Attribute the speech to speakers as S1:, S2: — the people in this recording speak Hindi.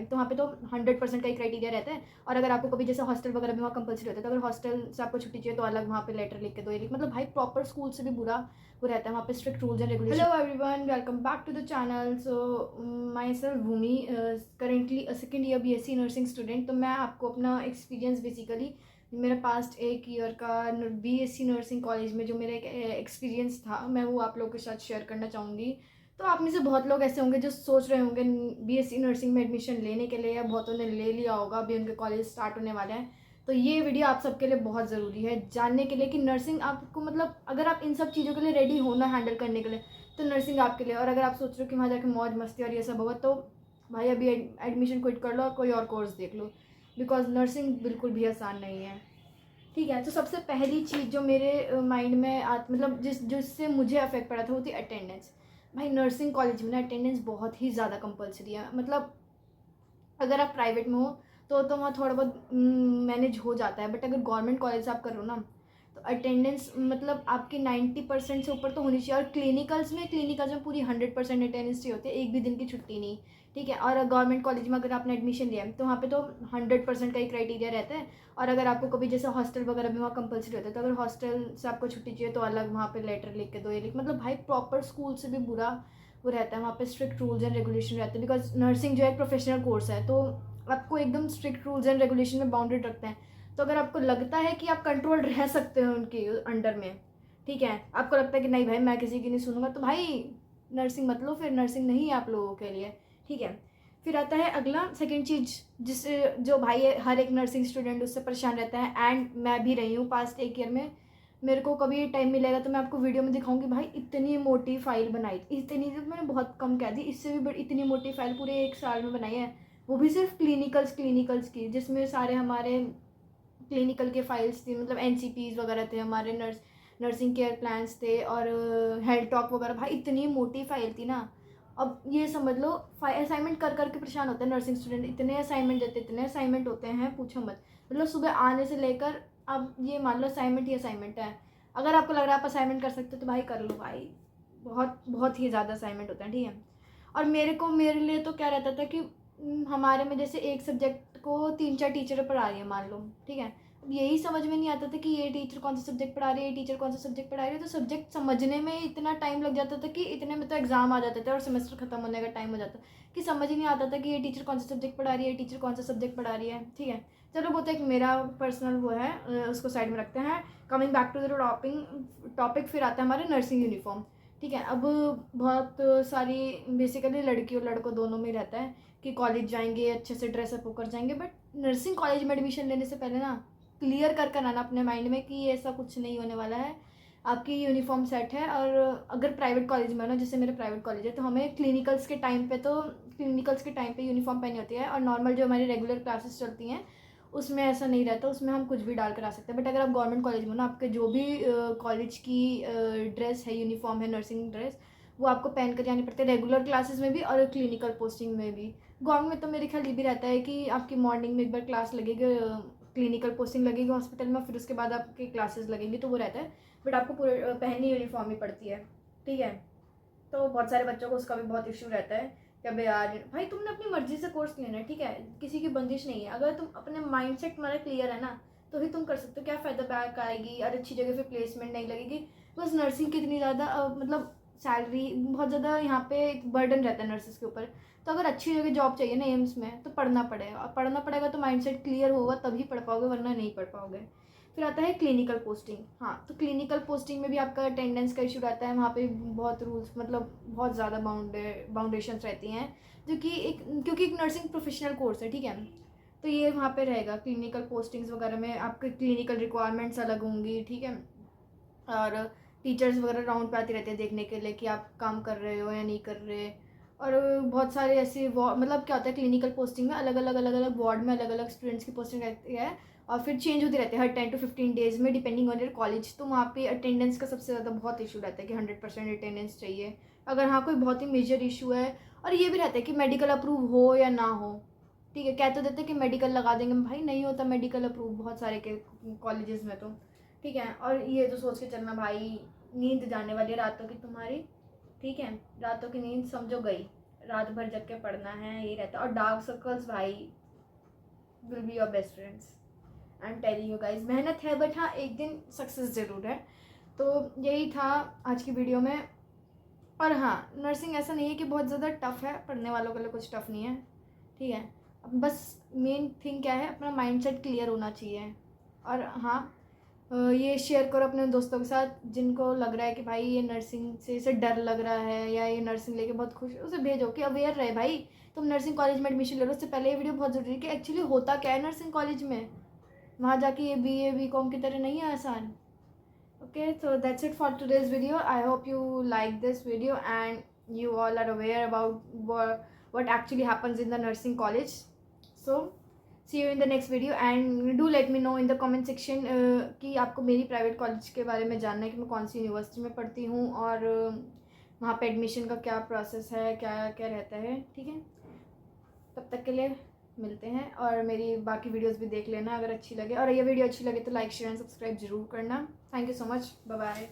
S1: तो वहाँ पे तो 100% का ही क्राइटेरिया रहता है। और अगर आपको कभी जैसे हॉस्टल वगैरह भी वहाँ कंपलसरी होता है, तो अगर हॉस्टल से आपको छुट्टी चाहिए तो अलग वहाँ पे लेटर लिख के दो, ये लिख, मतलब भाई प्रॉपर स्कूल से भी बुरा वो रहता है वहाँ पे, strict rules and regulation. Hello everyone, welcome back to the channel. So myself Bhumi, currently second year BSc nursing student. तो मैं आपको अपना एक्सपीरियंस बेसिकली मेरा पास्ट 1 ईयर का BSc नर्सिंग कॉलेज में जो मेरा एक एक्सपीरियंस था, मैं वो आप लोगों के साथ शेयर करना चाहूँगी। तो आप में से बहुत लोग ऐसे होंगे जो सोच रहे होंगे BSc नर्सिंग में एडमिशन लेने के लिए, या बहुतों ने ले लिया होगा, अभी उनके कॉलेज स्टार्ट होने वाले हैं। तो ये वीडियो आप सबके लिए बहुत ज़रूरी है जानने के लिए कि नर्सिंग आपको, मतलब अगर आप इन सब चीज़ों के लिए रेडी हो ना हैंडल करने के लिए, तो नर्सिंग आपके लिए। और अगर आप सोच रहे हो कि वहाँ जाकर मौज मस्ती और ये सब होगा, तो भाई अभी एडमिशन क्विट कर लो और कोई और कोर्स देख लो, बिकॉज नर्सिंग बिल्कुल भी आसान नहीं है। ठीक है, तो सबसे पहली चीज़ जो मेरे माइंड में मतलब जिससे मुझे अफेक्ट पड़ा था वो थी अटेंडेंस। भाई नर्सिंग कॉलेज में ना अटेंडेंस बहुत ही ज़्यादा कंपलसरी है। मतलब अगर आप प्राइवेट में हो तो वहाँ थोड़ा बहुत मैनेज हो जाता है, बट अगर गवर्नमेंट कॉलेज से आप कर रहे हो ना, तो अटेंडेंस मतलब आपकी 90% से ऊपर तो होनी चाहिए। और क्लिनिकल्स में पूरी 100% अटेंडेंस चाहिए होती है, एक भी दिन की छुट्टी नहीं। ठीक है, और गवर्नमेंट कॉलेज में अगर आपने एडमिशन लिया है तो वहाँ पे तो 100% का ही क्राइटेरिया रहता है। और अगर आपको कभी जैसे हॉस्टल वगैरह भी वहाँ कंपलसरी होता है, तो अगर हॉस्टल से आपको छुट्टी चाहिए तो अलग वहाँ पे लेटर लिख के दो, ये लिख, मतलब भाई प्रॉपर स्कूल से भी बुरा वो रहता है वहाँ पे, स्ट्रिक्ट रूल्स एंड रेगुलेशन रहते हैं। बिकॉज नर्सिंग जो है एक प्रोफेशनल कोर्स है, तो आपको एकदम स्ट्रिक्ट रूल्स एंड रेगुलेशन में बाउंडेड रखते हैं। तो अगर आपको लगता है कि आप कंट्रोल रह सकते हो उनके अंडर में, ठीक है, आपको लगता है कि नहीं भाई मैं किसी की नहीं सुनूंगा, तो भाई नर्सिंग मत लो, फिर नर्सिंग नहीं है आप लोगों के लिए। ठीक है, फिर आता है अगला सेकेंड चीज़, जिससे जो भाई है हर एक नर्सिंग स्टूडेंट उससे परेशान रहता है, एंड मैं भी रही हूँ पास्ट 1 ईयर में। मेरे को कभी टाइम मिलेगा तो मैं आपको वीडियो में दिखाऊंगी भाई, इतनी मोटी फाइल बनाई, इतनी तो मैंने बहुत कम कह दी, इससे भी बड़ी इतनी मोटी फाइल पूरे 1 साल में बनाई है। वो भी सिर्फ क्लिनिकल्स की, जिसमें सारे हमारे क्लिनिकल के फाइल्स थी, मतलब NCPs वगैरह थे, हमारे नर्सिंग केयर प्लान्स थे, और हेल्थ टॉक वगैरह। भाई इतनी मोटी फाइल थी ना। अब ये समझ लो, असाइनमेंट कर करके परेशान होते हैं नर्सिंग स्टूडेंट, इतने असाइनमेंट देते, इतने असाइनमेंट होते हैं पूछो मत। मतलब सुबह आने से लेकर, अब ये मान लो असाइनमेंट ही असाइनमेंट है। अगर आपको लग रहा है आप असाइनमेंट कर सकते हो तो भाई कर लो भाई, बहुत बहुत ही ज़्यादा असाइनमेंट होते हैं। ठीक है, और मेरे लिए तो क्या रहता था कि हमारे में जैसे एक सब्जेक्ट को 3-4 टीचर पढ़ा रही है मान लो, ठीक है, अब यही समझ में नहीं आता था कि ये टीचर कौन सा सब्जेक्ट पढ़ा रही है, ये टीचर कौन सा सब्जेक्ट पढ़ा रही है। तो सब्जेक्ट समझने में इतना टाइम लग जाता था कि इतने में तो एग्जाम आ जाते थे और सेमेस्टर खत्म होने का टाइम हो जाता, कि समझ ही नहीं आता था कि ये टीचर कौन सा सब्जेक्ट पढ़ा रही है, ये टीचर कौन सा सब्जेक्ट पढ़ा रही है। ठीक है, चलो वो तो एक मेरा पर्सनल वो है, उसको साइड में रखते हैं। Coming back to the topic, फिर आता है हमारे नर्सिंग यूनिफॉर्म। ठीक है, अब बहुत सारी बेसिकली लड़की और लड़कों दोनों में रहता है कि कॉलेज जाएंगे अच्छे से ड्रेसअप होकर जाएंगे, बट नर्सिंग कॉलेज में एडमिशन लेने से पहले ना क्लियर कर आना अपने माइंड में कि ऐसा कुछ नहीं होने वाला है। आपकी यूनिफॉर्म सेट है। और अगर प्राइवेट कॉलेज में हो ना, जैसे मेरे प्राइवेट कॉलेज है, तो हमें क्लिनिकल्स के टाइम पे यूनिफॉर्म पहनी होती है, और नॉर्मल जो हमारी रेगुलर क्लासेस चलती हैं उसमें ऐसा नहीं रहता, उसमें हम कुछ भी डाल कर आ सकते हैं। बट अगर आप गवर्नमेंट कॉलेज में हो ना, आपके जो भी कॉलेज की ड्रेस है, यूनिफॉर्म है, नर्सिंग ड्रेस, वो आपको पहन कर जानी पड़ती है, रेगुलर क्लासेस में भी और क्लिनिकल पोस्टिंग में भी। गवर्नमेंट में तो मेरे ख्याल ये भी रहता है कि आपकी मॉर्निंग में एक बार क्लास लगेगी, क्लिनिकल पोस्टिंग लगेगी हॉस्पिटल में, फिर उसके बाद आपकी क्लासेस लगेंगी, तो वो रहता है। बट आपको पूरे पहननी यूनिफॉर्म ही पड़ती है। ठीक है, तो बहुत सारे बच्चों को उसका भी बहुत इश्यू रहता है कि अबे यार भाई तुमने अपनी मर्जी से कोर्स लेना है, ठीक है, किसी की बंदिश नहीं है। अगर तुम अपने माइंडसेट तुम्हारा क्लियर है ना, तो ही तुम कर सकते हो। क्या फ़ायदा बैक आएगी और अच्छी जगह पे प्लेसमेंट नहीं लगेगी। बस नर्सिंग की इतनी ज़्यादा मतलब सैलरी बहुत ज़्यादा यहाँ पे बर्डन रहता है नर्सिस के ऊपर। तो अगर अच्छी जगह जॉब चाहिए ना एम्स में, तो पढ़ना पड़ेगा, और पढ़ना पड़ेगा तो माइंडसेट क्लियर होगा तभी पढ़ पाओगे, वरना नहीं पढ़ पाओगे। फिर आता है क्लिनिकल पोस्टिंग। हाँ, तो क्लिनिकल पोस्टिंग में भी आपका अटेंडेंस का इशू रहता है, वहाँ पे बहुत रूल्स, मतलब बहुत ज़्यादा बाउंडेशंस रहती हैं, जो कि क्योंकि एक नर्सिंग प्रोफेशनल कोर्स है। ठीक है, तो ये वहाँ पे रहेगा क्लिनिकल पोस्टिंग्स वगैरह में, आपके क्लिनिकल रिक्वायरमेंट्स अलग होंगी। ठीक है, और टीचर्स वगैरह राउंड पे आती रहती है देखने के लिए कि आप काम कर रहे हो या नहीं कर रहे। और बहुत सारे ऐसे मतलब क्या होता है क्लिनिकल पोस्टिंग में, अलग अलग वार्ड में अलग अलग स्टूडेंट्स की पोस्टिंग रहती है, और फिर चेंज होती रहती है हर 10 to 15 डेज में, डिपेंडिंग ऑन योर कॉलेज। तो वहाँ पे अटेंडेंस का सबसे ज़्यादा बहुत इशू रहता है कि 100% अटेंडेंस चाहिए। अगर हाँ कोई बहुत ही मेजर इशू है, और ये भी रहता है कि मेडिकल अप्रूव हो या ना हो। ठीक है, कह तो देते हैं कि मेडिकल लगा देंगे, भाई नहीं होता मेडिकल अप्रूव बहुत सारे के कॉलेजेस में तो। ठीक है, और ये तो सोच के चलना भाई, नींद जाने वाली है रातों की तुम्हारी। ठीक है, रातों की नींद समझो गई, रात भर जग के पढ़ना है, ये रहता है। और डार्क सर्कल्स भाई will be your best friends, I am telling you guys. मेहनत है बट हाँ एक दिन सक्सेस ज़रूर है। तो यही था आज की वीडियो में। और हाँ, नर्सिंग ऐसा नहीं है कि बहुत ज़्यादा टफ़ है, पढ़ने वालों के लिए कुछ टफ़ नहीं है, ठीक है। अब बस मेन थिंग क्या है, अपना माइंडसेट क्लियर होना चाहिए। और हाँ, ये शेयर करो अपने दोस्तों के साथ जिनको लग रहा है कि भाई ये नर्सिंग से इसे डर लग रहा है या ये नर्सिंग लेके बहुत खुश है, उसे भेजो कि अवेयर रहे भाई। तुम नर्सिंग कॉलेज में एडमिशन ले लो, उससे पहले ये वीडियो बहुत ज़रूरी है कि एक्चुअली होता क्या है नर्सिंग कॉलेज में। वहाँ जाके ये BA BCom की तरह नहीं है आसान। Okay, so that's it for today's video. I hope you like this video and you all are aware about what actually happens in the nursing college. So see you in the next video and do let me know in the comment section कि आपको मेरी प्राइवेट कॉलेज के बारे में जानना है कि मैं कौन सी यूनिवर्सिटी में पढ़ती हूँ और वहाँ पे एडमिशन का क्या प्रोसेस है, क्या क्या रहता है, ठीक है। तब तक के लिए मिलते हैं और मेरी बाकी वीडियोस भी देख लेना अगर अच्छी लगे। और ये वीडियो अच्छी लगे तो लाइक शेयर एंड सब्सक्राइब जरूर करना। Thank you so much, bye bye.